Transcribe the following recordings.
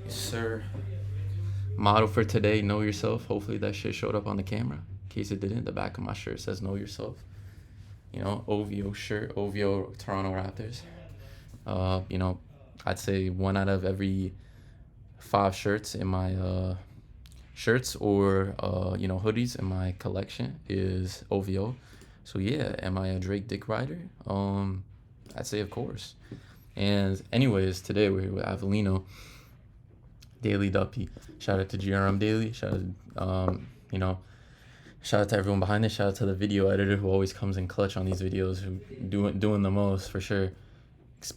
Yes, sir. Motto for today, know yourself. Hopefully that shit showed up on the camera. In case it didn't, the back of my shirt says know yourself. You know, OVO shirt, OVO Toronto Raptors. You know, I'd say 1 out of every 5 shirts in my shirts or hoodies in my collection is OVO. So yeah, am I a Drake Dick Rider? I'd say of course. And anyways, today we're here with Avelino, Daily Duppy. Shout out to GRM Daily. Shout out, shout out to everyone behind this. Shout out to the video editor who always comes in clutch on these videos, who doing the most for sure.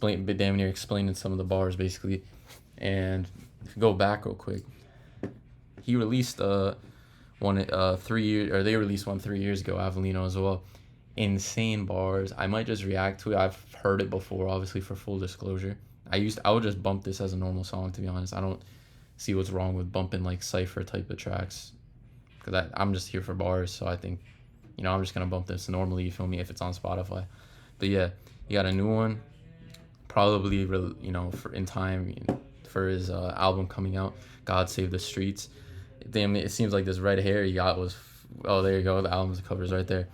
Damn near explaining some of the bars basically. And if you go back real quick, he released one 3 years, or they released one 3 years ago, Avelino as well. Insane bars. I might just react to it. I've heard it before, obviously, for full disclosure. I would just bump this as a normal song, to be honest. I don't see what's wrong with bumping like cypher type of tracks, because I'm just here for bars. So I think, I'm just gonna bump this normally, you feel me, if it's on Spotify. But yeah, you got a new one, probably for in time, for his album coming out, God Save the Streets. Damn, it seems like this red hair he got was, oh, there you go, the album's cover's right there.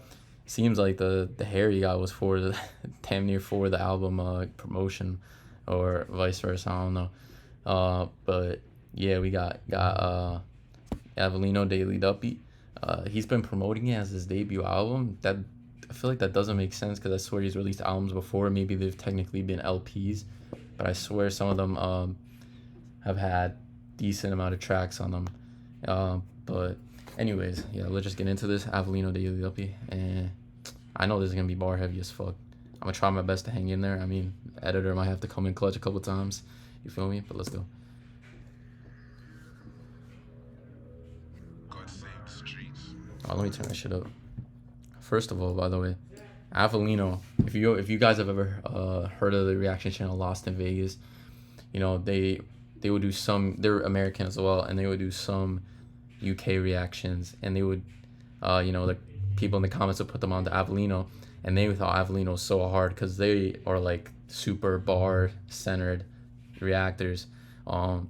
Seems like the hair he got was for the damn near for the album promotion, or vice versa, I don't know. But yeah, we got Avelino, Daily Duppy. He's been promoting it as his debut album. That, I feel like that doesn't make sense, because I swear he's released albums before. Maybe they've technically been LPs, but I swear some of them have had decent amount of tracks on them. But anyways, yeah, let's just get into this. Avelino, Daily Duppy, and I know this is gonna be bar heavy as fuck. I'm gonna try my best to hang in there. I mean, editor might have to come in clutch a couple times, you feel me? But let's go. Oh, let me turn that shit up. First of all, by the way, Avelino, if you guys have ever heard of the reaction channel Lost in Vegas, they would do some, they're American as well, and they would do some UK reactions, and they would the people in the comments would put them on to Avelino, and they thought Avelino was so hard because they are like super bar centered reactors, and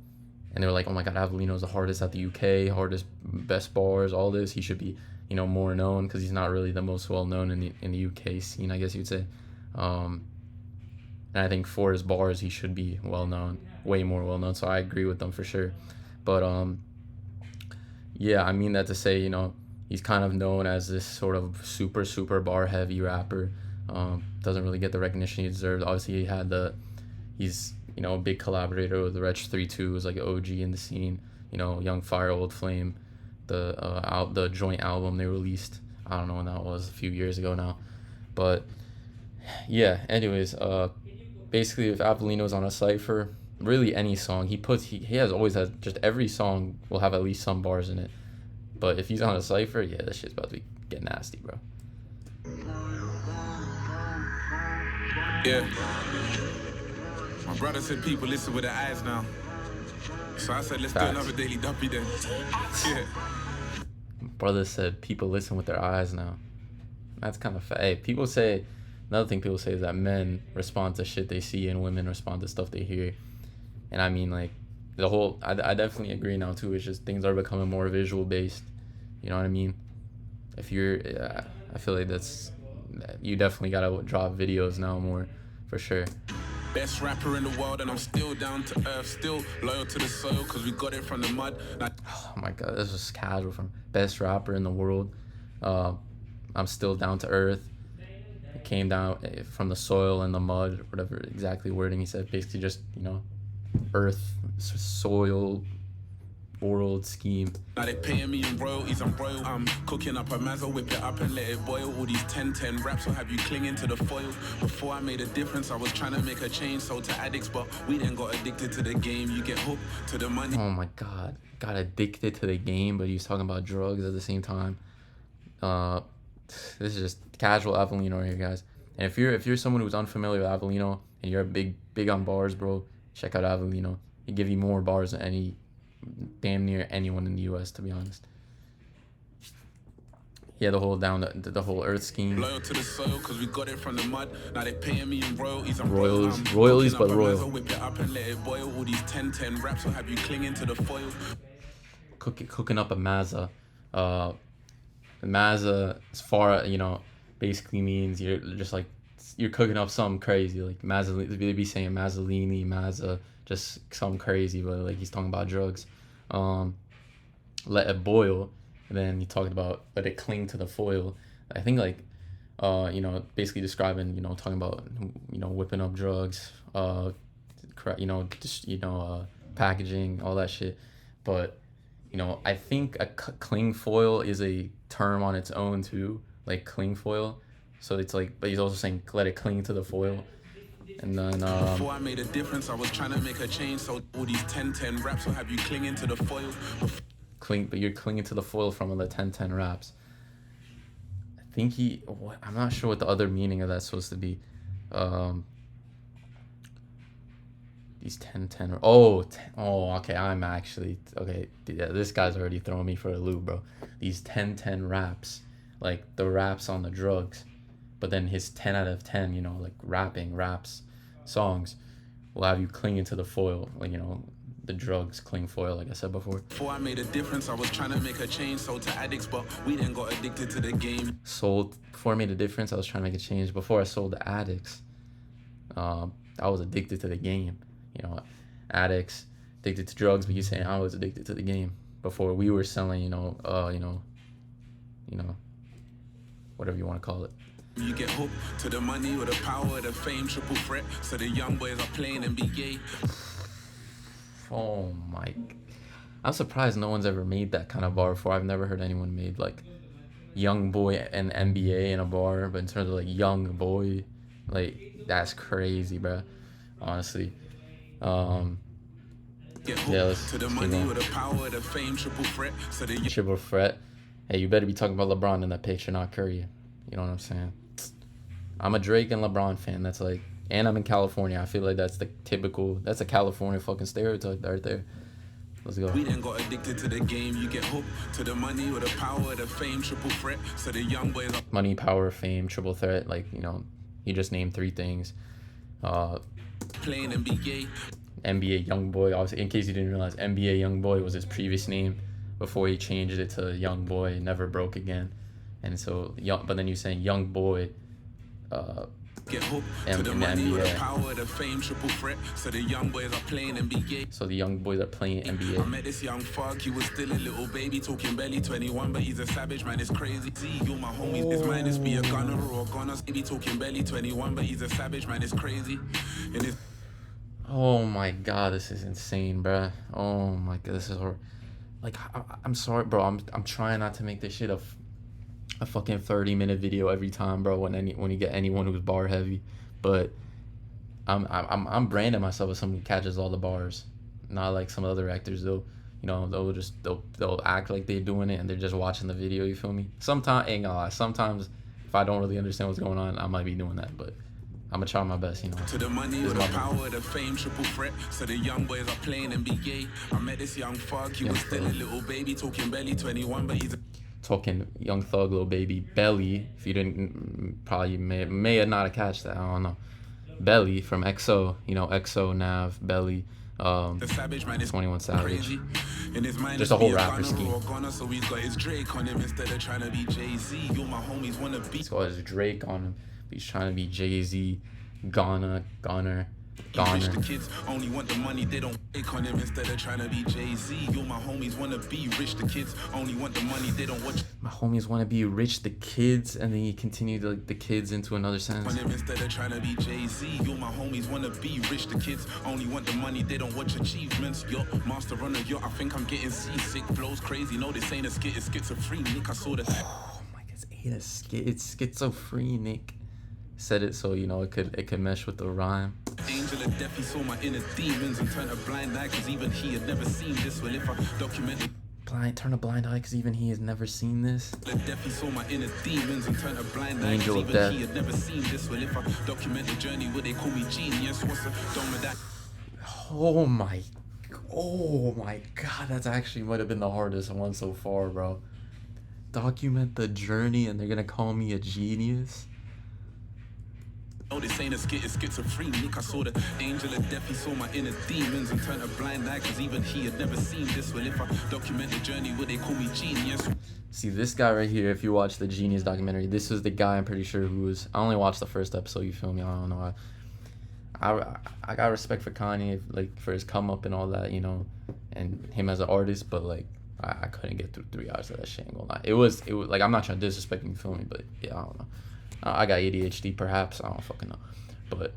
they were like, oh my god, Avelino's the hardest at the UK, hardest, best bars, all this, he should be more known, because he's not really the most well known in the UK scene, I guess you'd say. And I think for his bars he should be well known, way more well known, so I agree with them for sure. But yeah, I mean that to say, he's kind of known as this sort of super bar heavy rapper. Doesn't really get the recognition he deserves. Obviously he's a big collaborator with the Wretch 32, who's like an OG in the scene. Young Fire, Old Flame, the joint album they released, I don't know when that was, a few years ago now. But yeah, anyways, basically if Avelino's on a cypher, really any song he has always had, just every song will have at least some bars in it. But if he's on a cypher, yeah, that shit's about to get nasty, bro. Yeah. My brother said people listen with their eyes now. So I said, let's do another Daily Duppy then. Yeah. Brother said people listen with their eyes now. That's kind of hey, people say, another thing people say is that men respond to shit they see and women respond to stuff they hear. And I mean, like, I definitely agree now too. It's just things are becoming more visual based. You know what I mean? I feel like you definitely gotta drop videos now more, for sure. Best rapper in the world, and I'm still down to earth, still loyal to the soil, cause we got it from the mud. Oh my god, this was casual from best rapper in the world. I'm still down to earth. It came down from the soil and the mud, or whatever exactly wording he said. Basically just, earth, soil, world scheme. Now they paying me in royalties, I'm royal. I'm cooking up a mazza, whip it up and let it boil. All these 10-10 raps will have you clinging to the foil. Before I made a difference, I was trying to make a change, sold to addicts, but we then got addicted to the game. You get hooked to the money. Oh my god, got addicted to the game, but he was talking about drugs at the same time. This is just casual Avelino right here, guys. And if you're someone who's unfamiliar with Avelino and you're big on bars, bro, check out Avelino. He give you more bars than damn near anyone in the US, to be honest. Yeah, the whole the whole Earth scheme. Loyal to the soil, cause we got it from the mud. Now they paying me in royalties. I'm Royalties, but royal. Whip it up and let it boil. All these 10-10 raps will have you clinging to the foil. Cooking up a Mazza. Mazza, as far, you know, basically means you're just like, you're cooking up something crazy, like Mazza. They be saying Mazzolini, Mazza, just something crazy, but like he's talking about drugs. Let it boil, and then he talked about let it cling to the foil. I think like, you know, basically describing, you know, talking about, you know, whipping up drugs, you know, just, you know, packaging, all that shit. But, you know, I think a cling foil is a term on its own too, like cling foil. So it's like, but he's also saying let it cling to the foil. And then before I made a difference, I was trying to make a change. So all these 10-10 raps will have you clinging to the foil. But you're clinging to the foil from the 10-10 raps. I think I'm not sure what the other meaning of that's supposed to be. These 10-10. Oh, okay. I'm actually okay. Yeah, this guy's already throwing me for a loop, bro. These 10-10 raps, like the raps on the drugs, but then his 10 out of 10, you know, like raps, songs, will have you clinging to the foil, like, you know, the drugs cling foil, like I said before. Before I made a difference, I was trying to make a change. Sold to addicts, but we then got addicted to the game. Before I made a difference, I was trying to make a change. Before I sold to addicts, I was addicted to the game. You know, addicts addicted to drugs, but you saying I was addicted to the game before we were selling, you know, whatever you want to call it. You get hooked to the money or the power or the fame, triple threat. So the young boys are playing NBA. Oh my, I'm surprised no one's ever made that kind of bar before. I've never heard anyone made like young boy and NBA in a bar, but in terms of like young boy, like that's crazy, bro. Honestly. Yeah, let's to the money with the power, the fame, triple threat. So the triple threat. Hey, you better be talking about LeBron in that picture, not Curry. You know what I'm saying? I'm a Drake and LeBron fan. That's like, and I'm in California. I feel like that's the typical. That's a California fucking stereotype right there. Let's go. We then got addicted to the game. You get hooked to the money with the power, the fame, triple threat. So the young boys are money, power, fame, triple threat. Like, you know, he just named 3 things. Playing NBA. NBA Young Boy. Obviously, in case you didn't realize, NBA Young Boy was his previous name before he changed it to Young Boy. Never broke again. And so, but then you're saying Young Boy. Get hooked to the money with the power, the fame, triple threat. So the young boys are playing NBA. So the young boys are playing NBA. I met this young fuck, he was still a little baby, talking barely 21, but he's a savage, man, it's crazy. See, you my homies, his mind is be a gunner or a gunner. He be talking barely 21, but he's a savage, man, it's crazy. And it's oh my god, this is insane, bruh. Oh my god, this is horrible. Like, I'm sorry, bro. I'm trying not to make this shit a fucking 30-minute video every time, bro, when you get anyone who's bar heavy, but I'm branding myself as someone who catches all the bars, not like some other actors though. You know, they'll act like they're doing it and they're just watching the video. You feel me? Sometimes, ain't gonna lie, sometimes if I don't really understand what's going on, I might be doing that, but I'm gonna try my best, you know. To the money with the power, the fame, triple threat. So the young boys are playing NBA. I met this young fuck, he was still a little baby, talking barely 21, but he's talking Young Thug, Little Baby, Belly. If you didn't, probably may have not have catched that. I don't know. Belly from XO, you know, XO, Nav, Belly, the Savage, man, 21 Savage. In his mind, just a whole rapper scheme. So he's got his Drake on him instead of trying to be Jay-Z. You my homies wanna be. He's got his Drake on him. He's trying to be Jay-Z, Ghana. The kids only want the money, they don't take on him instead of trying to be Jay-Z. You my homies wanna be rich, the kids only want the money, they don't watch. My homies wanna be rich, the kids, and then he continued like the kids into another sentence. On him instead of trying to be Jay-Z. You my homies wanna be rich, the kids only want the money, they don't watch achievements. Yo, master runner, yo, I think I'm getting seasick. Flows crazy, no, this ain't a skit, it's schizophrenic. I saw the. Oh my god, it ain't a skit, it's schizophrenic. Said it so, you know, it could mesh with the rhyme. Angel of death, he saw my inner demons and turned a blind eye, cause even he had never seen this. Well, if I documented turn a blind eye, cause even he has never seen this. Death, he saw my inner demons and turned a blind eye, Angel of even death. he had never seen this. Well, if I document the journey, would they call me genius? What's the dome of that? Oh my god, that's actually might have been the hardest one so far, bro. document the journey and they're gonna call me a genius. Oh, this ain't a skit, it's schizophrenic. I saw the angel of death, he saw my inner demons and turned a blind eye, cause even he had never seen this. Well, if I document the journey, would they call me genius? See, this guy right here, if you watch the Genius documentary, this was the guy, I'm pretty sure, who was... I only watched the first episode, you feel me? I don't know. I got respect for Kanye, like, for his come up and all that, you know, and him as an artist, but, like, I couldn't get through 3 hours of that shit, ain't gonna lie. It was, like, I'm not trying to disrespect him, you feel me? But, yeah, I don't know. I got ADHD, perhaps. I don't fucking know. But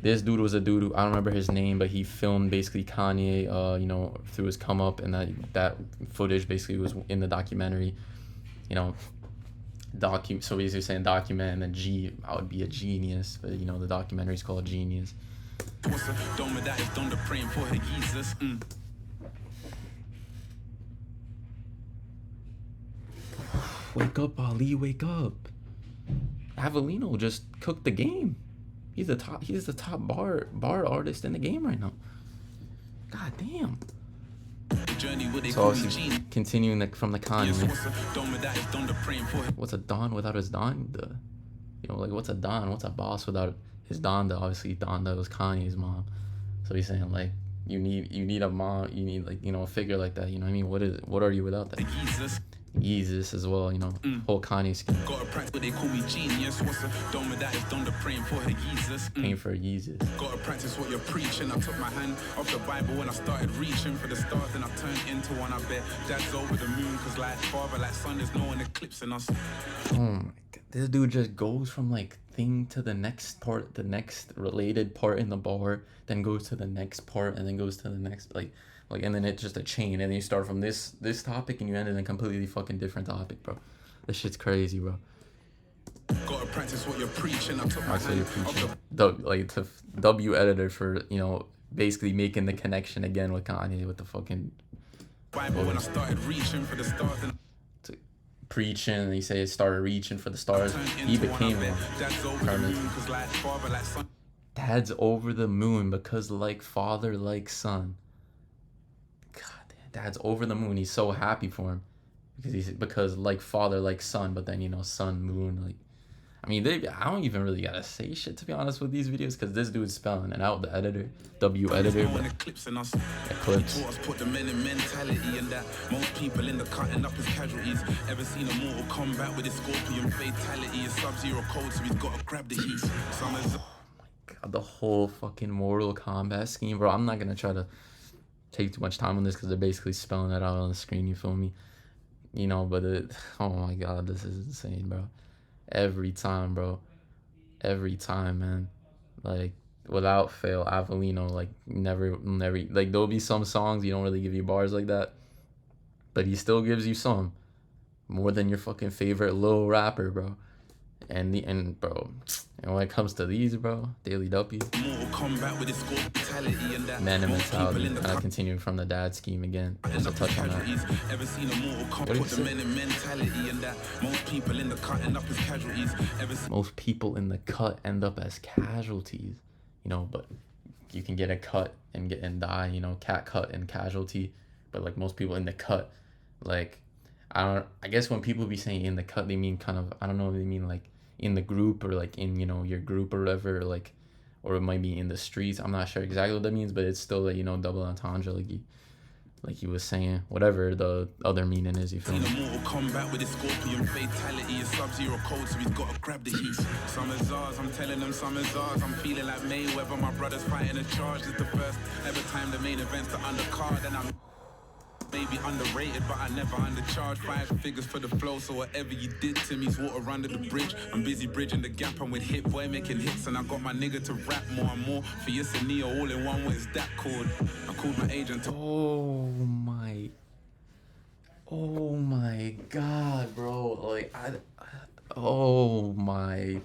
this dude was a dude who, I don't remember his name, but he filmed basically Kanye, you know, through his come up, and that footage basically was in the documentary, you know, so he's saying document, and then I would be a genius, but, you know, the documentary is called Genius. What's a dome that is done to praying for her Jesus? Wake up, Ali, wake up. Avelino just cooked the game. He's the top bar artist in the game right now. God damn. So obviously continuing from the Kanye. What's a don without his don? You know, like, what's a don? What's a boss without his Donda? Obviously Donda was Kanye's mom. So he's saying, like, you need a mom, you need, like, you know, a figure like that, you know what I mean? What are you without that? Yeezus as well, you know, whole Kanye scheme. Got a practice, they call me genius. What's a dome that is done to praying for her Jesus? Praying for Yeezus. Got to practice what you're preaching. I took my hand off the Bible when I started reaching for the stars, and I turned into one. I bet dad's over the moon, cause like father, like son, there's no one eclipsing us. Oh my God, this dude just goes from, like, thing to the next part, the next related part in the bar, then goes to the next part, and then goes to the next, like, and then it's just a chain, and then you start from this topic and you end in a completely fucking different topic, bro. This shit's crazy, bro. Gotta practice what you're preaching. I took my Actually, like, to W editor for, you know, basically making the connection again with Kanye with the fucking Bible when I started reaching for the stars and preaching, and he said started reaching for the stars. He became Dad's over the moon because like father, like son. Dad's over the moon. He's so happy for him because like father, like son, but then, you know, sun, moon, like, I mean, I don't even really gotta say shit, to be honest, with these videos, because this dude's spelling it out, the editor, W editor, but Eclipse. Put the men in mentality, and that most people in the cutting up as casualties. Ever seen a Mortal Kombat with his scorpion fatality? A Sub-Zero code, so he's gotta grab the heat. Oh my God, the whole fucking Mortal Kombat scheme, bro. I'm not gonna try to take too much time on this because they're basically spelling it out on the screen, you feel me? You know, but oh my God, this is insane, bro. Every time, bro. Every time, man. Like, without fail, Avelino, like, never, like, there'll be some songs he don't really give you bars like that, but he still gives you some. More than your fucking favorite little rapper, bro. And bro, and when it comes to these, bro, Daily Duppy, man and mentality, kind of continuing from the dad scheme again. Just a touch on that. What do you say? Most people in the cut end up as casualties, you know, but you can get a cut and die, you know, cat cut and casualty, but like most people in the cut, like, I guess when people be saying in the cut, they mean kind of, I don't know, they mean like in the group or like in, you know, your group or whatever, or like, or it might be in the streets. I'm not sure exactly what that means, but it's still like, you know, double entendre, like he was saying, whatever the other meaning is, you feel me? Mortal Kombat with his scorpion fatality, a Sub-Zero code, so he's gotta grab the heat. Some is ours, I'm telling them some is ours. I'm feeling like Mayweather, my brother's fighting a charge. It's the first ever time the main event's the undercard, and I'm maybe underrated, but I never undercharged. 5 figures for the flow, so whatever you did to me's water under the bridge. I'm busy bridging the gap, I'm with Hit Boy making hits, and I got my nigga to rap more and more. For yes and Neo all in one, what is that called? I called my agent. Oh my God, bro. Like, oh my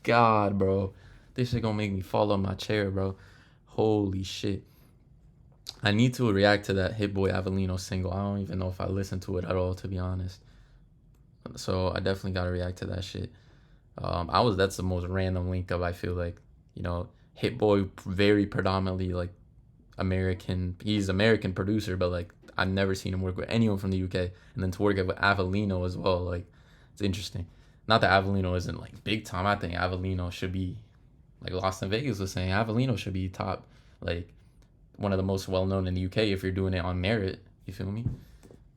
God, bro. This shit gonna make me fall on my chair, bro. Holy shit. I need to react to that Hit Boy Avelino single. I don't even know if I listened to it at all, to be honest. So I definitely gotta react to that shit. That's the most random link up, I feel like. You know, Hit Boy, very predominantly like American. He's American producer, but like I've never seen him work with anyone from the UK, and then to work with Avelino as well. Like, it's interesting. Not that Avelino isn't like big time. I think Avelino should be, like Lost in Vegas was saying, Avelino should be top, like one of the most well known in the UK if you're doing it on merit. You feel me?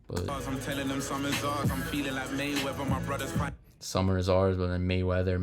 But I'm telling them summer's ours. I'm feeling like Mayweather. My brother's fight. Summer is ours, but then Mayweather,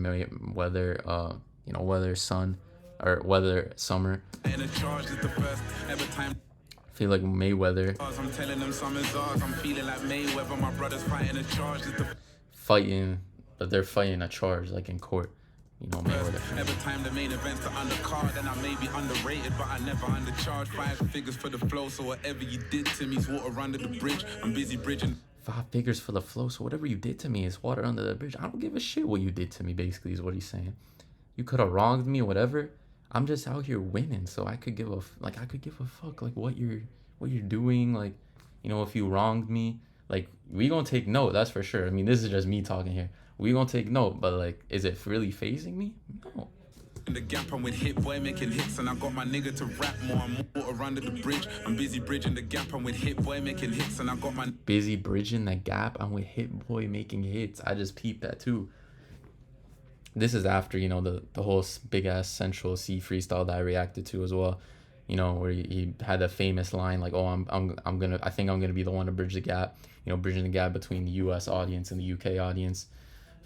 you know, weather, sun, or weather, summer. And the charge is the first ever time. I feel like Mayweather I'm telling them summer's ours. I'm feeling like Mayweather. My brother's fighting the charge is the fighting, but they're fighting a charge like in court. You know, Mayweather. Every time the main event's the undercard, and I may be underrated, but I never undercharge. 5 figures for the flow, so whatever you did to me's water under the bridge. I'm busy bridging. 5 figures for the flow, so whatever you did to me is water under the bridge. I don't give a shit what you did to me, basically, is what he's saying. You could have wronged me, whatever. I'm just out here winning, so I could give a fuck like what you're doing. Like, you know, if you wronged me, like, we gonna take note, that's for sure. I mean, this is just me talking here. We gonna take note, but like, is it really phasing me? No. In the gap, I'm with Hit Boy making hits, and I got my nigga to rap more and more under the bridge. I'm busy bridging the gap, I'm with Hit Boy making hits, and I got my busy bridging the gap. I'm with Hit Boy making hits. I just peeped that too. This is after, you know, the whole big ass Central C freestyle that I reacted to as well. You know, where he had that famous line like, "Oh, I think I'm gonna be the one to bridge the gap." You know, bridging the gap between the U.S. audience and the U.K. audience.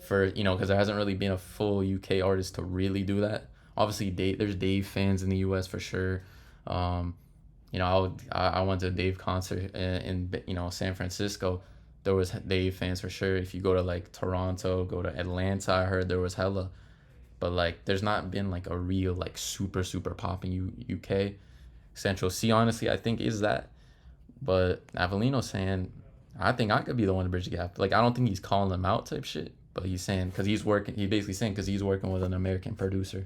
For, you know, because there hasn't really been a full UK artist to really do that. Obviously, there's Dave fans in the US for sure. You know, I went to a Dave concert in you know, San Francisco. There was Dave fans for sure. If you go to like Toronto, go to Atlanta, I heard there was hella. But like, there's not been like a real like super popping UK. Central C, honestly, I think is that. But Avelino saying, I think I could be the one to bridge the gap. Like, I don't think he's calling them out type shit. But he's saying, because he's basically saying, because he's working with an American producer.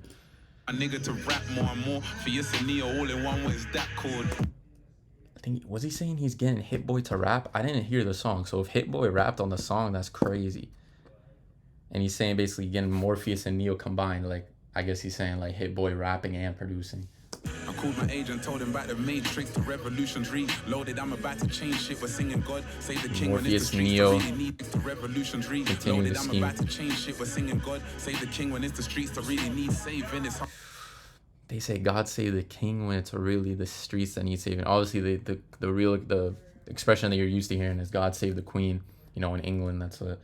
a nigga to rap more and more. For yes and Neo all in one, what is that called? I think, was he saying he's getting Hit Boy to rap? I didn't hear the song. So if Hit Boy rapped on the song, that's crazy. And he's saying basically getting Morpheus and Neo combined. Like, I guess he's saying like Hit Boy rapping and producing. I called my agent, told him about the Matrix, the revolutions reloaded. I'm about to change shit. We're singing God, save the king. Morpheus, when it's the Neo, really need the revolutions reloaded. I'm about to change shit. We're singing God, save the king. When it's the streets that really need saving. It's they say God save the king when it's really the streets that need saving. Obviously, the expression that you're used to hearing is God save the queen. You know, in England, that's a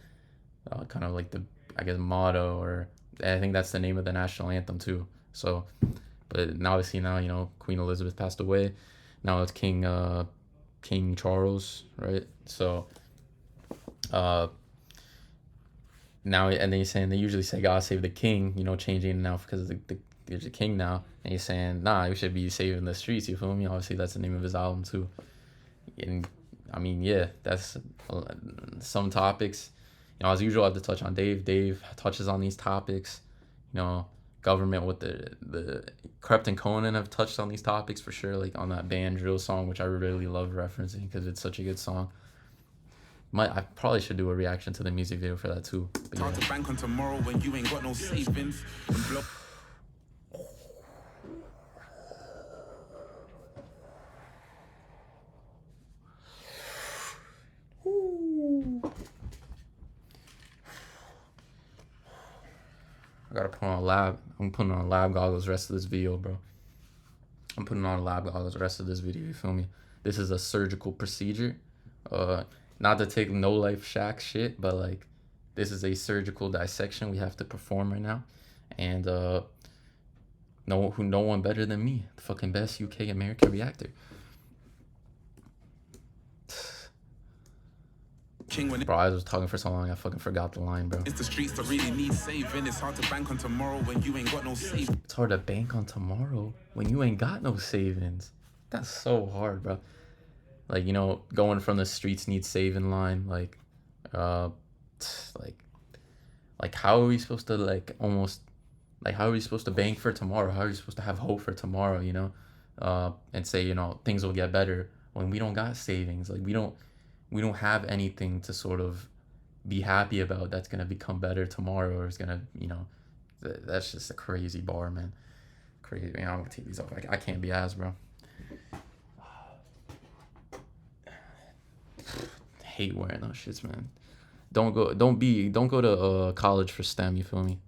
kind of like the, I guess, motto, or I think that's the name of the national anthem too. So. But now obviously now, you know, Queen Elizabeth passed away. Now it's King Charles, right? So now, and then he's saying, they usually say God save the king, you know, changing it now because there's a king now. And he's saying, nah, we should be saving the streets, you feel me? Obviously that's the name of his album too. And I mean, yeah, that's some topics. You know, as usual, I have to touch on Dave. Dave touches on these topics, you know. Government with the Krept and Conan have touched on these topics for sure, like on that band Drill song, which I really love referencing because it's such a good song. I probably should do a reaction to the music video for that too. But hard to bank on tomorrow when you ain't got no savings. I gotta put on a lab. I'm putting on lab goggles the rest of this video, bro. I'm putting on lab goggles the rest of this video, you feel me? This is a surgical procedure. Not to take no life Shaq shit, but like, this is a surgical dissection we have to perform right now. And no one better than me, the fucking best UK American reactor. Bro, I was talking for so long, I fucking forgot the line, bro. It's the streets that really need saving. It's hard to bank on tomorrow when you ain't got no savings. It's hard to bank on tomorrow when you ain't got no savings. That's so hard, bro. Like, you know, going from the streets need saving line, like how are we supposed to how are we supposed to bank for tomorrow? How are we supposed to have hope for tomorrow, you know? And say, you know, things will get better when we don't got savings. Like, we don't have anything to sort of be happy about that's going to become better tomorrow, or is going to, you know, that's just a crazy bar, man. Crazy. I'm going to take these off. I can't be ass, bro. hate wearing those shits, man. Don't go to college for STEM, you feel me?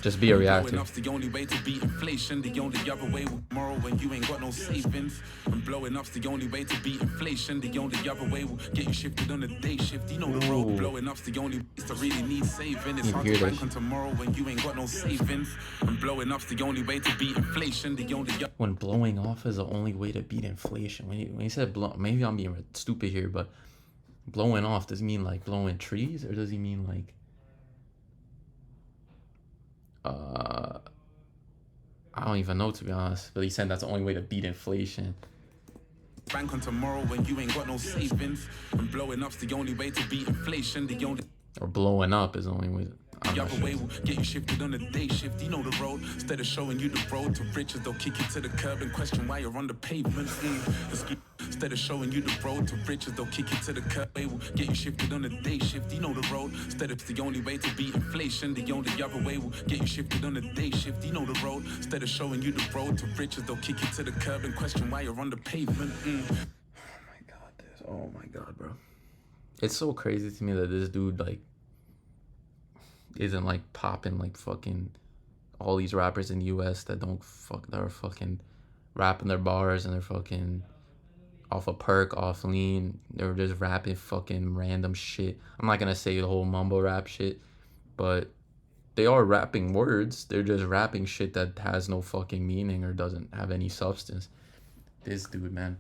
Just be a reactor. The only way to beat inflation. The only other way will tomorrow when you ain't got no savings. And blowing up's the only way to beat inflation. The only other way will get you shifted on a day shift. You know the road. Blowing up's the only place to really need saving. It's hard to bank on tomorrow when you ain't got no savings. And blowing up's the only way to beat inflation. The only when blowing off is the only way to beat inflation. When you said blow, maybe I'm being stupid here, but blowing off, does he mean like blowing trees, or does he mean like I don't even know, to be honest, but he said that's the only way to beat inflation. Bank on tomorrow when you ain't got no savings. And blowing up's the only way to beat inflation. The only or blowing up is the only way. The other way will get you shifted on a day shift. You know the road. Instead of showing you the road to riches, they'll kick you to the curb and question why you're on the pavement. Instead of showing you the road to riches, they'll kick you to the curb. They will get you shifted on a day shift. You know the road. Instead of the only way to beat inflation. The only other way will get you shifted on a day shift. You know the road. Instead of showing you the road to riches, they'll kick you to the curb and question why you're on the pavement. Oh my god, bro. It's so crazy to me that this dude like isn't like popping like fucking all these rappers in the US that are fucking rapping their bars and they're fucking off a perk, off lean. They're just rapping fucking random shit. I'm not gonna say the whole mumble rap shit, but they are rapping words. They're just rapping shit that has no fucking meaning or doesn't have any substance. This dude, man.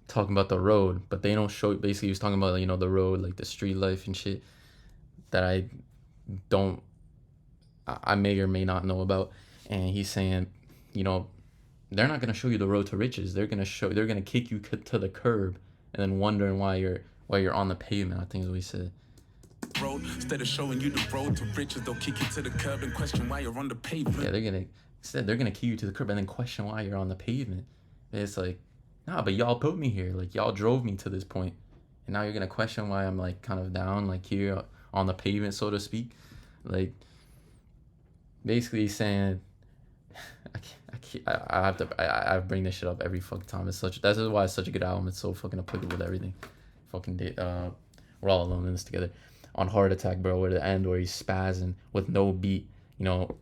Talking about the road, but they don't show. Basically, he was talking about, you know, the road, like the street life and shit that I may or may not know about. And he's saying, you know, they're not gonna show you the road to riches. They're gonna kick you to the curb and then wondering why you're on the pavement, I think is what he said. Road. Instead of showing you the road to riches, they'll kick you to the curb and question why you're on the pavement. Yeah, they're gonna kick you to the curb and then question why you're on the pavement. And it's like, nah, but y'all put me here. Like, y'all drove me to this point. And now you're going to question why I'm, like, kind of down, like, here on the pavement, so to speak. Like, basically saying, I bring this shit up every fucking time. That's why it's such a good album. It's so fucking applicable to everything. We're all alone in this together. On Heart Attack, bro, where the end where he's spazzing with no beat, you know,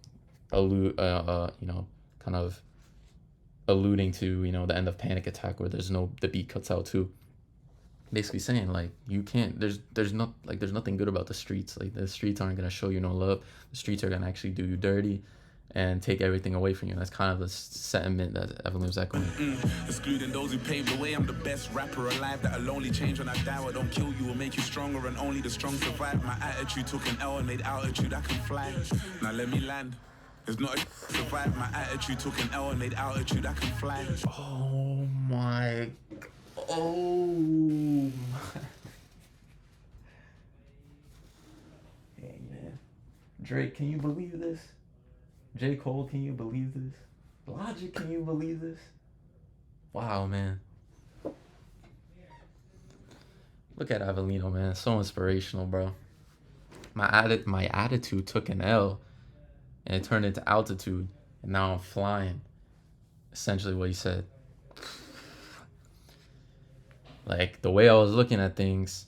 kind of alluding to, you know, the end of Panic Attack where the beat cuts out too. Basically saying like you can't there's nothing good about the streets. Like the streets aren't gonna show you no love. The streets are gonna actually do you dirty and take everything away from you. That's kind of the sentiment that Avelino was echoing. Excluding those who paved the way, I'm the best rapper alive. That'll only change when I die. I don't kill you or make you stronger, and only the strong survive. My attitude took an L and made altitude I can fly. Now let me land. There's not a survive. My attitude took an L and made altitude I can fly. Oh my. Hey man. Drake, can you believe this? J. Cole, can you believe this? Logic, can you believe this? Wow, man. Look at Avelino, man. So inspirational, bro. My attitude took an L and it turned into altitude, and now I'm flying. Essentially what he said. Like, the way I was looking at things,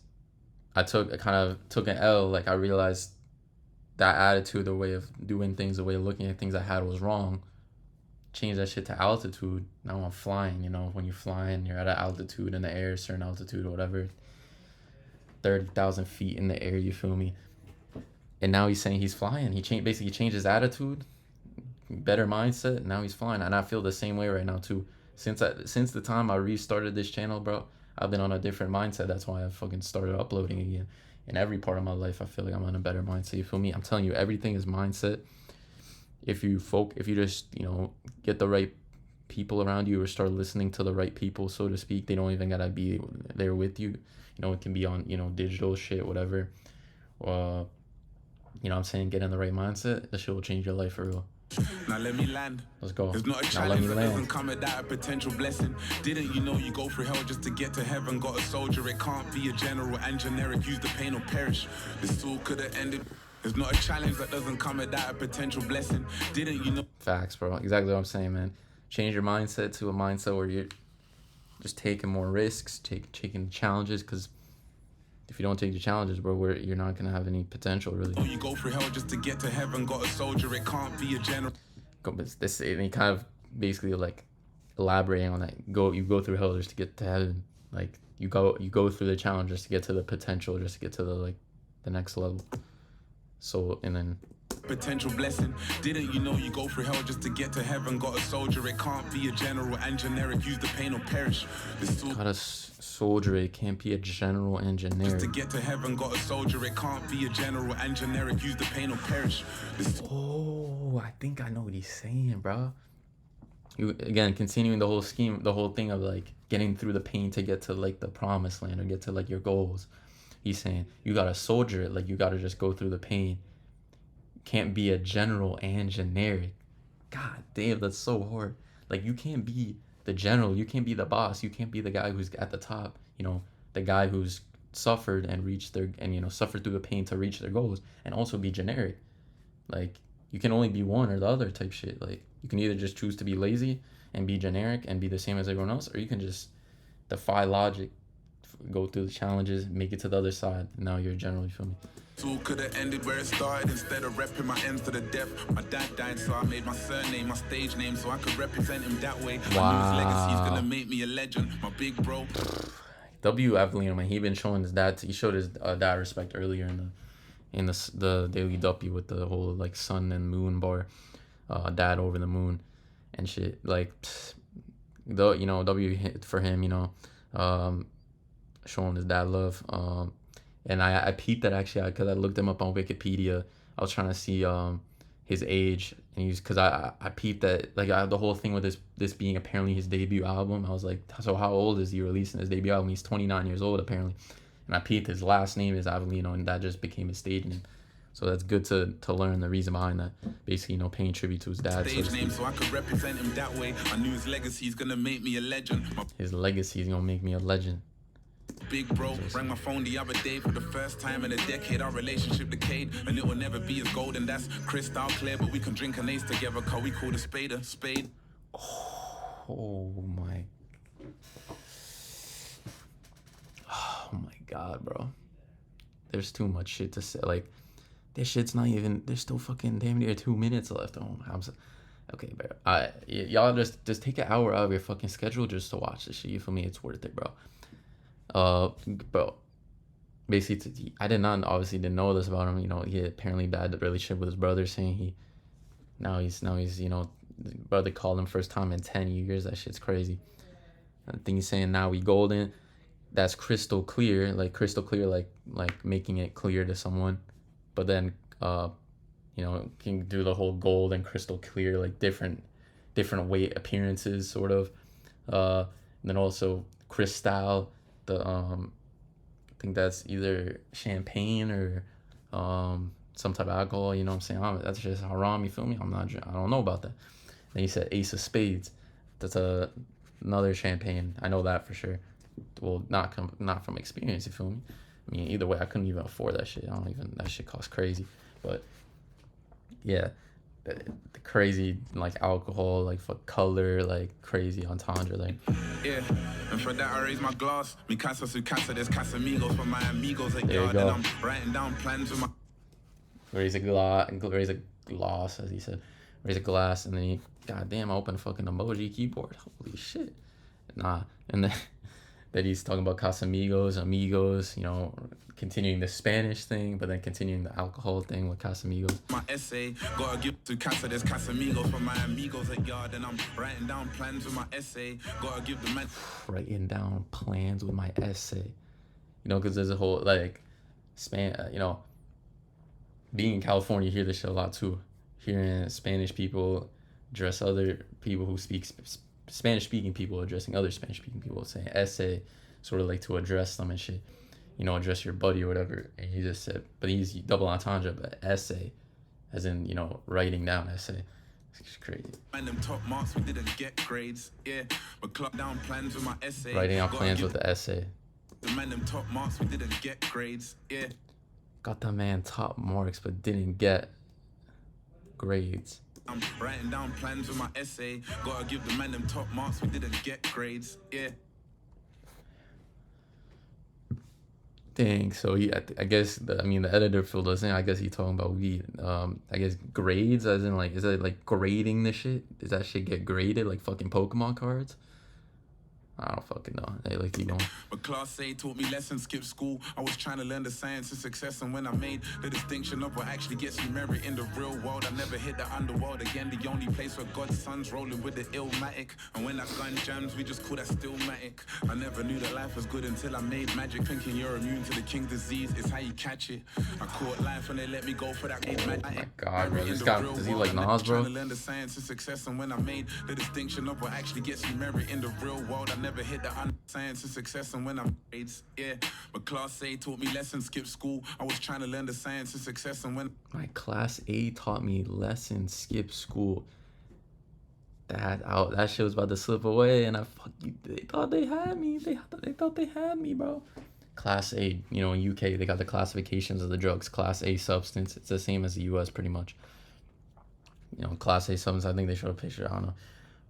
I kind of took an L. Like, I realized that attitude, the way of doing things, the way of looking at things I had was wrong. Change that shit to altitude. Now I'm flying, you know. When you're flying, you're at an altitude in the air, certain altitude or whatever. 30,000 feet in the air, you feel me? And now he's saying he's flying. He basically changed his attitude, better mindset. Now he's flying, and I feel the same way right now too. Since the time I restarted this channel, bro, I've been on a different mindset. That's why I fucking started uploading again. In every part of my life, I feel like I'm on a better mindset. You feel me? I'm telling you, everything is mindset. If you just, you know, get the right people around you or start listening to the right people, so to speak, they don't even gotta be there with you. You know, it can be on, you know, digital shit, whatever. You know what I'm saying? Get in the right mindset. That shit will change your life for real. Now let me land. Let's go. There's not a challenge that doesn't come without a potential blessing. Didn't you know you go through hell just to get to heaven? Got a soldier, it can't be a general and generic. Use the pain or perish. This all could have ended. There's not a challenge that doesn't come without a potential blessing. Didn't you know? Facts, bro. Exactly what I'm saying, man. Change your mindset to a mindset where just taking more risks, taking challenges, because if you don't take the challenges, bro, you're not gonna have any potential really. Oh, you go through hell just to get to heaven. Got a soldier, it can't be a general. This and he kind of basically like elaborating on that. You go through hell just to get to heaven. Like you go through the challenge just to get to the potential, just to get to the next level. So and then Potential blessing. Didn't you know you go through hell just to get to heaven? Got a soldier, it can't be a general and generic. Use the pain or perish. Got a soldier, it can't be a general and generic. Just to get to heaven, got a soldier, it can't be a general and generic. Use the pain or perish. Oh, I think I know what he's saying, bro. You again continuing the whole scheme, the whole thing of like getting through the pain to get to like the promised land or get to like your goals. He's saying you gotta soldier it, like you gotta just go through the pain. Can't be a general and generic. God damn, that's so hard. Like you can't be the general, you can't be the boss, you can't be the guy who's at the top, you know, the guy who's suffered and reached their and you know suffered through the pain to reach their goals, and also be generic. Like you can only be one or the other type shit. Like you can either just choose to be lazy and be generic and be the same as everyone else, or you can just defy logic, go through the challenges, make it to the other side, and now you're a general. You feel me? Tool could have ended where it started instead of repping my ends to the death. My dad died, so I made my surname my stage name so I could represent him that way. Wow. I knew his legacy's gonna make me a legend. My big bro. Avelino, man, he been showing his dad. He showed his dad respect earlier in the Daily Duppy with the whole like sun and moon bar, dad over the moon, and shit. Like, though you know W for him, you know, showing his dad love. And I peeped that actually because I looked him up on Wikipedia. I was trying to see his age, and he's because I peeped that like the whole thing with this being apparently his debut album. I was like, so how old is he releasing his debut album? He's 29 years old apparently, and I peeped his last name is Avelino, and that just became his stage name. So that's good to learn the reason behind that. Basically, you know, paying tribute to his dad. Stage name so I could represent him that way. I knew his legacy's gonna make me a legend. His legacy is gonna make me a legend. Big bro, rang my phone the other day for the first time in a decade. Our relationship decayed, and it will never be as golden. That's crystal clear, but we can drink an ace together, cause we call the spade a spade. Oh my god, bro. There's too much shit to say. Like, this shit's not even. There's still fucking damn near 2 minutes left. Oh, okay, bro. Y'all just take an hour out of your fucking schedule just to watch this shit. You feel me? It's worth it, bro. Bro, basically, I obviously didn't know this about him. You know, he had apparently bad relationship with his brother, saying now he's you know, the brother called him first time in 10 years. That shit's crazy. I think he's saying now we golden. That's crystal clear, like making it clear to someone. But then, you know, can do the whole gold and crystal clear, like different weight appearances, sort of. And then also crystal. I think that's either champagne or some type of alcohol, you know what I'm saying? That's just haram, you feel me? I don't know about that. Then he said ace of spades. That's another champagne. I know that for sure. Well, not from experience, you feel me? I mean, either way, I couldn't even afford that shit. That shit costs crazy. But yeah, the crazy like alcohol, like for color, like crazy entendre, like. Yeah, and for that I raise my glass. Mi casa su casa, there's Casamigos for my amigos at There you yard, go. and I'm writing down plans with my. Raise a glass, as he said. Raise a glass, and then he, goddamn, I opened a fucking emoji keyboard. Holy shit. Nah, and then he's talking about Casamigos, amigos, you know, continuing the Spanish thing, but then continuing the alcohol thing with Casamigos. My essay, gotta give to casa, there's Casamigos for my amigos at yard, and I'm writing down plans with my essay, gotta give the man. Writing down plans with my essay. You know, because there's a whole, like, you know, being in California, you hear this shit a lot too. Hearing Spanish people address other people who speak Spanish-speaking people addressing other Spanish-speaking people, saying essay, sort of like to address them and shit. You know, address your buddy or whatever. And he just said, but he's double entendre, but essay, as in, you know, writing down essay. It's crazy. And them top marks, we didn't get grades, yeah. But clock down plans with my essay. Writing out plans with the essay. The man them top marks, we didn't get grades, yeah. Got that man top marks, but didn't get grades. I'm writing down plans with my essay. Gotta give the man them top marks, we didn't get grades, yeah. Dang, so I guess I mean the editor filled us in. I guess he talking about weed. I guess grades, as in like, is it like grading the shit? Does that shit get graded like fucking Pokemon cards? I don't fucking know. Hey, like, keep going. But class A taught me lessons, skip school. I was trying to learn the science of success, and when I made the distinction of what actually gets me merit in the real world, I never hit the underworld again. The only place where God's son's rolling with the illmatic, and when that gun jams, we just call that stillmatic. I never knew that life was good until I made magic, thinking you're immune to the king's disease. It's how you catch it. I caught life when they let me go for that. Oh my god, bro! This guy, does he like Nas, bro? Trying to learn the science of success, and when I made the distinction of what actually gets me merit in the real world, I never hit the science of success, and when I'm grades, yeah. But class A taught me lessons, skip school. I was trying to learn the science of success, and when my class A taught me lessons, skip school. That shit was about to slip away, and they thought they had me. They thought they had me, bro. Class A, you know, in UK they got the classifications of the drugs. Class A substance, it's the same as the US pretty much. You know, class A substance, I think they showed a picture, I don't know,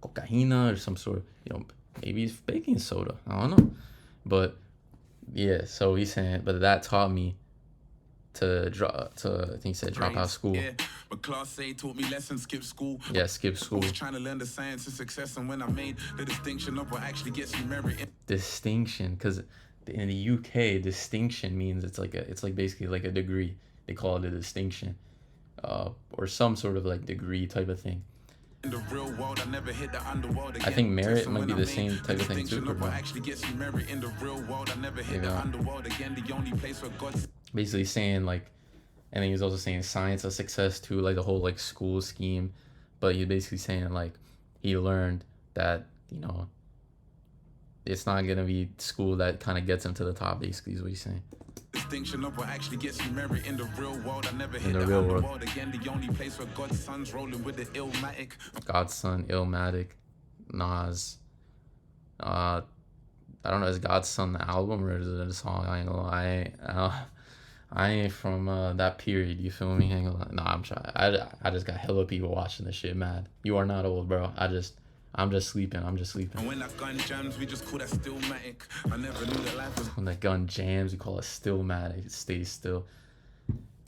cocaina or some sort of, you know, maybe it's baking soda, I don't know. But yeah, so he's saying, but that taught me to I think he said drop out of school. Yeah, but class A taught me lessons, skip school. Yeah, skip school. I was trying to learn the science of success, and when I made the distinction of what actually gets me merit. Distinction, because in the UK, distinction means it's like basically like a degree. They call it a distinction, or some sort of like degree type of thing. In the real world, I never hit the underworld again. I think merit might be the same type of thing too. Actually gets me merit in the real world. I never hit the underworld again. The only place where God's basically saying like, and then he was also saying science of success too, like the whole like school scheme. But he's basically saying like he learned that, you know, it's not gonna be school that kind of gets him to the top. Basically, is what he's saying. Distinction of what actually gets me merit in the real world. I never hit the real world again. The only place where God's son's rolling with the illmatic. God's son, illmatic, Nas. I don't know. Is God's son the album or is it a song? I ain't gonna lie. I ain't from that period. You feel me? I ain't gonna lie. Nah, I'm trying. I just got hella people watching this shit. Mad. You are not old, bro. I'm just sleeping. And when that gun jams, we just call that stillmatic. I never knew that life was. When that gun jams, we call it stillmatic. It stays still.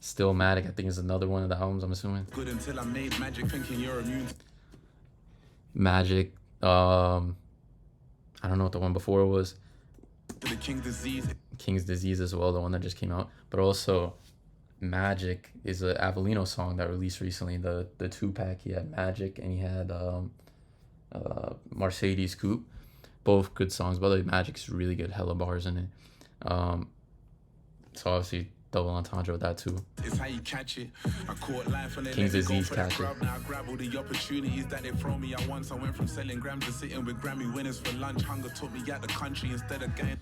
Stillmatic, I think, is another one of the albums, I'm assuming. Good until I made magic, thinking you're immune. Magic. I don't know what the one before was. The King's Disease. King's Disease as well, the one that just came out. But also, Magic is an Avelino song that released recently. The 2-pack, he had Magic and he had Mercedes Coupe. Both good songs. By the way, Magic's really good. Hella bars in it. So obviously double entendre with that too. It's how you catch it. I caught life and King's Disease catch it. Now I grab all the opportunities that they throw me at once. I went from selling grams to sitting with Grammy winners for lunch. Hunger took me out the country instead of getting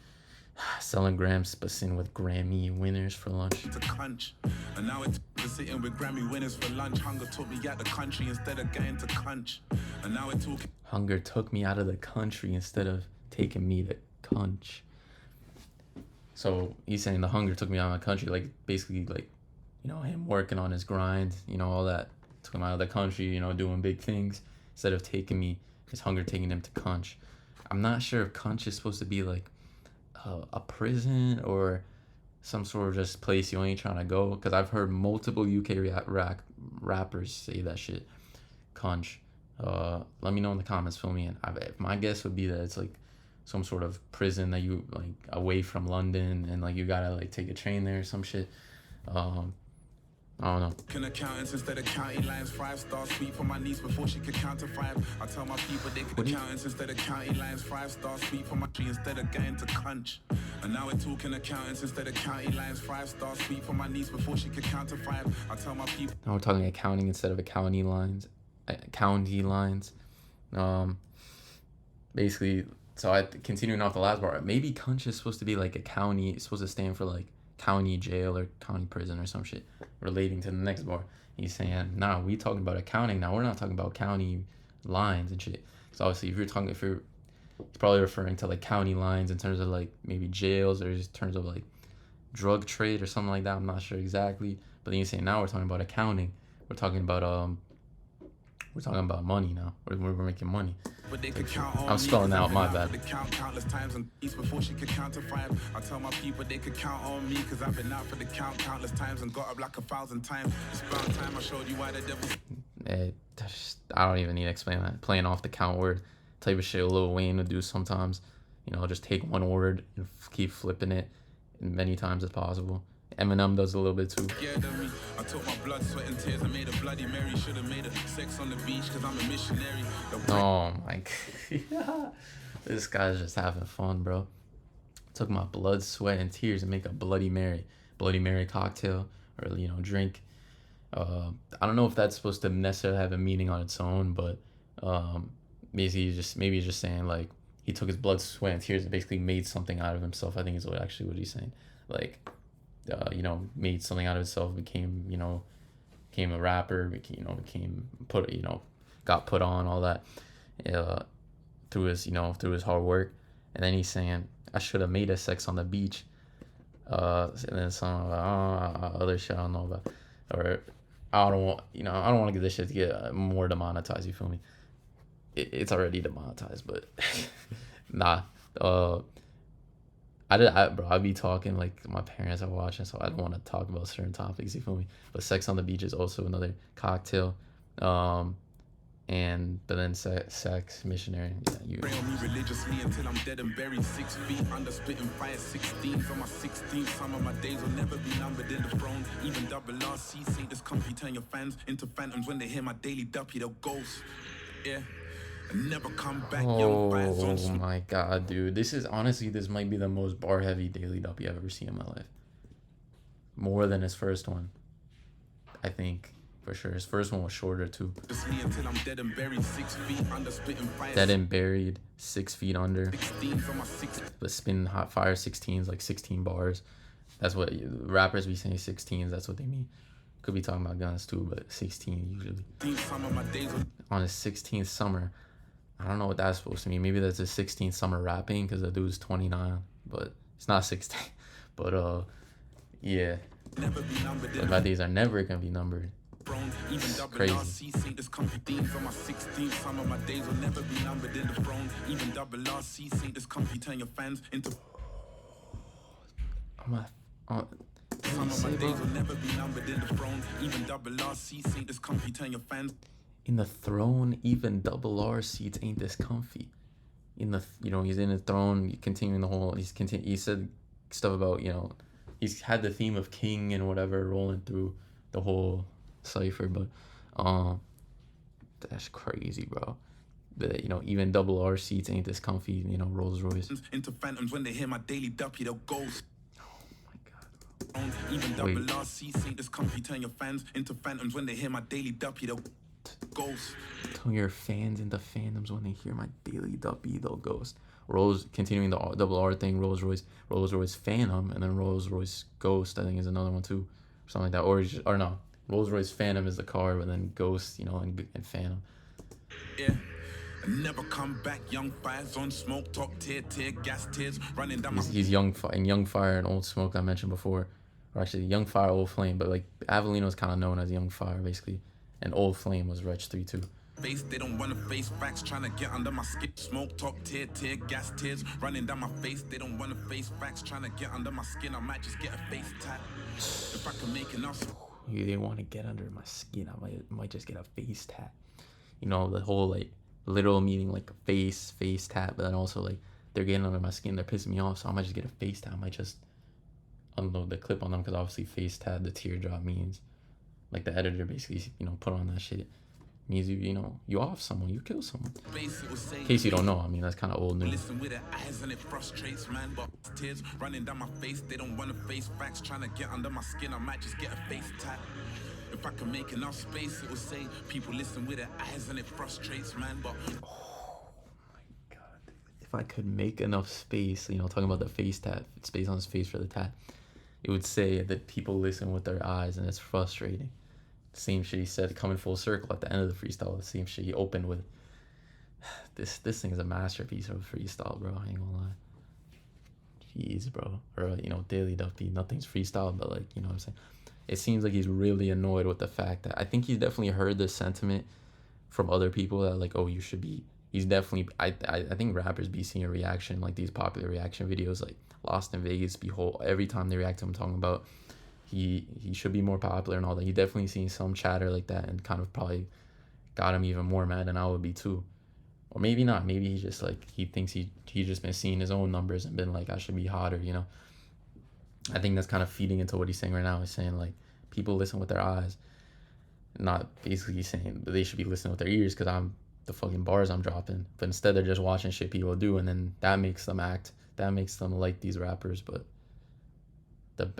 selling grams but sitting with Grammy winners for lunch. To crunch. And now it's sitting with Grammy winners for lunch. Hunger took me out the country instead of getting to crunch. And now it's talking. Hunger took me out of the country instead of taking me to crunch. So he's saying the hunger took me out of my country, like basically like, you know, him working on his grind, you know, all that took him out of the country, you know, doing big things instead of his hunger taking him to crunch. I'm not sure if crunch is supposed to be like a prison or some sort of just place you ain't trying to go, because I've heard multiple UK rappers say that shit. Crunch. Let me know in the comments, fill me in. My guess would be that it's like some sort of prison that you like away from London and like you gotta like take a train there or some shit. I don't know. Can accountants instead of county lines, 5-star sweep for my niece before she could count to 5. I tell my people they could accountants instead of county lines, 5-star sweep for my tree instead of getting to crunch. And now we're talking accountants instead of county lines, 5-star sweep for my niece before she could count to 5. I tell my people. Now we're talking accounting instead of county lines. Basically, so continuing off the last part, maybe crunch is supposed to be like a county. It's supposed to stand for like county jail or county prison or some shit relating to the next bar. He's saying, nah, we talking about accounting now. We're not talking about county lines and shit. So obviously, he's probably referring to like county lines in terms of like maybe jails or in terms of like drug trade or something like that. I'm not sure exactly. But then he's saying now we're talking about accounting. We're talking about We're talking about money now. We're making money. But they could count on I'm me, spelling 'cause out I've my been out bad. for the count countless times and east before she could count to 5. I tell my people they could count on me, 'cause I've been out for the count countless times and got up like 1,000 times. It's about time I showed you why the devil. I don't even need to explain that. Playing off the count word type of shit Lil Wayne would do sometimes. You know, just take one word and keep flipping it as many times as possible. Eminem does a little bit too. Scared of me. I took my blood, sweat, and tears. I made a Bloody Mary. Should have made a sex on the beach, 'cause I'm a missionary. Oh my god. This guy's just having fun, bro. Took my blood, sweat, and tears and make a Bloody Mary. Bloody Mary cocktail or, you know, drink. I don't know if that's supposed to necessarily have a meaning on its own, but maybe he's just saying like he took his blood, sweat, and tears and basically made something out of himself. I think is what he's saying. Like, you know, made something out of himself, became a rapper, got put on, all that, through his hard work. And then he's saying, I should have made a sex on the beach. And then some other shit I don't know about, or I don't want to get this shit to get more demonetized. You feel me? It's already demonetized, but nah. I'd be talking like my parents are watching, so I don't want to talk about certain topics. You feel me? But sex on the beach is also another cocktail. But then sex missionary. Yeah, you. Pray on me religiously until I'm dead and buried 6 feet under spitting fire 16s on my 16th. Some of my days will never be numbered in the throne. Even double RC say this comfy turn your fans into phantoms when they hear my daily Duppy. They'll ghost. Yeah. And never come back. Young fires on Oh my god, dude. This might be the most bar heavy daily Duppy I've ever seen in my life. More than his first one, I think. For sure. His first one was shorter too. Until I'm dead and buried 6 feet under spitting fire. Dead and buried 6 feet under. 16s on my 16th. But spin hot fire 16s, like 16 bars. That's what rappers be saying, 16s. That's what they mean. Could be talking about guns too, but 16 usually. On his 16th summer. I don't know what that's supposed to mean. Maybe that's his 16th summer rapping because the dude's 29, but it's not 16. But yeah. But my days are never gonna be numbered. It's crazy. Some of my days will never be numbered in the throne. Even double RC say this comfy turn your fans into. Some of my days will never be numbered in the throne. Even double RC say this comfy turn your fans. In the throne, even double R seats ain't this comfy. He's in his throne, continuing the whole. He said stuff about he's had the theme of king and whatever rolling through the whole cipher, but that's crazy, bro. Even double R seats ain't this comfy. Rolls Royce. Into phantoms when they hear my daily Duppy, they'll ghost. Oh my god, bro. Even double RC say this comfy turn your fans into phantoms when they hear my daily Duppy, they'll ghost. Turn your fans into phantoms when they hear my daily Duppy, they'll ghost. Continuing the double R thing, Rolls Royce Phantom, and then Rolls Royce Ghost, I think is another one too, or something like that. Or no, Rolls Royce Phantom is the car, but then Ghost, and Phantom. Yeah. Never come back, young fires on smoke, talk, tear, gas, tears running down my. He's young fire and old smoke I mentioned before, or actually young fire, old flame, but like Avelino is kind of known as young fire basically, and old flame was Wretch 3-2. Face, they don't wanna face facts, trying to get under my skin. Smoke, talk, tear, gas, tears running down my face. They don't wanna face facts, trying to get under my skin. I might just get a face tap if I can make enough. You didn't want to get under my skin. I might just get a face tap. The whole like literal meaning like face tap, but then also like they're getting under my skin, they're pissing me off, so I might just get a face tap. I might just unload the clip on them because obviously face tap, the teardrop means like the editor basically put on that shit. Means you off someone, you kill someone. In case you don't know, I mean that's kind of old news. Listen with their eyes and it frustrates, man. But tears running down my face, they don't wanna face facts, trying to get under my skin. I might just get a face tap. If I can make enough space, it will say people listen with their eyes and it frustrates, man. But oh my god, if I could make enough space, talking about the face tap, space on his face for the tap, it would say that people listen with their eyes and it's frustrating. Same shit he said coming full circle at the end of the freestyle. The same shit he opened with. This thing is a masterpiece of freestyle, bro. I ain't gonna lie. Jeez, bro. Or daily Duppy. Nothing's freestyle, but like what I'm saying. It seems like he's really annoyed with the fact that I think he's definitely heard the sentiment from other people that like, oh, you should be. He's definitely. I think rappers be seeing a reaction like these popular reaction videos like Lost in Vegas. Behold, every time they react to him talking about he should be more popular and all that. He definitely seen some chatter like that and kind of probably got him even more mad than I would be too. Or maybe not. Maybe he's just like he thinks he just been seeing his own numbers and been like, I should be hotter, you know. I think that's kind of feeding into what he's saying right now. He's saying like people listen with their eyes, not basically saying they should be listening with their ears because I'm the fucking bars I'm dropping. But instead they're just watching shit people do, and then that makes them act. That makes them like these rappers. But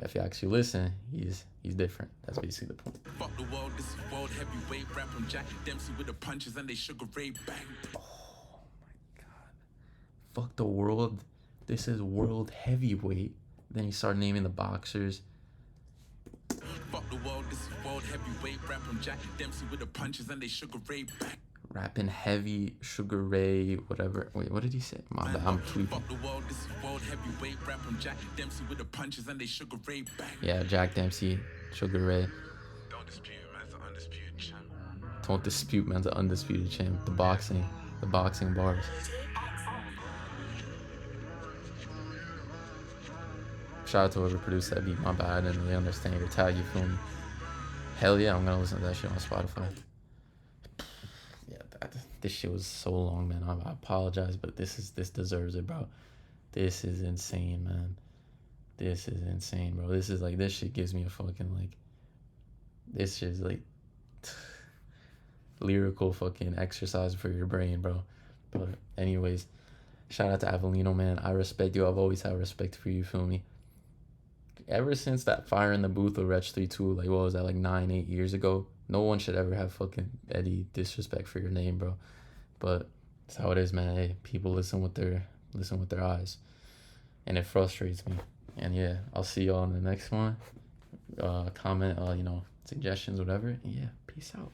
if you actually listen, he's different. That's basically the point. Fuck the world, this is world heavyweight rap. I'm Jackie Dempsey with the punches and they Sugar Ray bang. Oh my god. Fuck the world. This is world heavyweight. Then he started naming the boxers. Fuck the world, this is world heavyweight rap. I'm Jackie Dempsey with the punches and they Sugar Ray bang. Rapping heavy, Sugar Ray, whatever. Wait, what did he say? My bad, I'm tweaking. Fuck the world, this is world heavyweight rap. I'm Jackie Dempsey with the punches and they Sugar Ray bang. Yeah, Jack Dempsey, Sugar Ray. Don't dispute, man's an undisputed champ. Don't dispute, man's an undisputed champ. The boxing bars. Shout out to whoever produced that beat. My bad, I didn't really understand your tag. You feel me? Hell yeah, I'm gonna listen to that shit on Spotify. Yeah, this shit was so long, man. I apologize, but this deserves it, bro. This is insane, man. This is insane, bro. This is like, this shit gives me a fucking like. This shit is like lyrical fucking exercise for your brain, bro. But anyways, shout out to Avelino, man. I respect you. I've always had respect for you, feel me? Ever since that fire in the booth with Wretch 3-2, like what was that, like 9-8 years ago? No one should ever have fucking Eddie disrespect for your name, bro. But that's how it is, man. Hey, people listen with their eyes, and it frustrates me. And yeah, I'll see y'all in the next one. Comment, you know, suggestions, whatever. And yeah, peace out.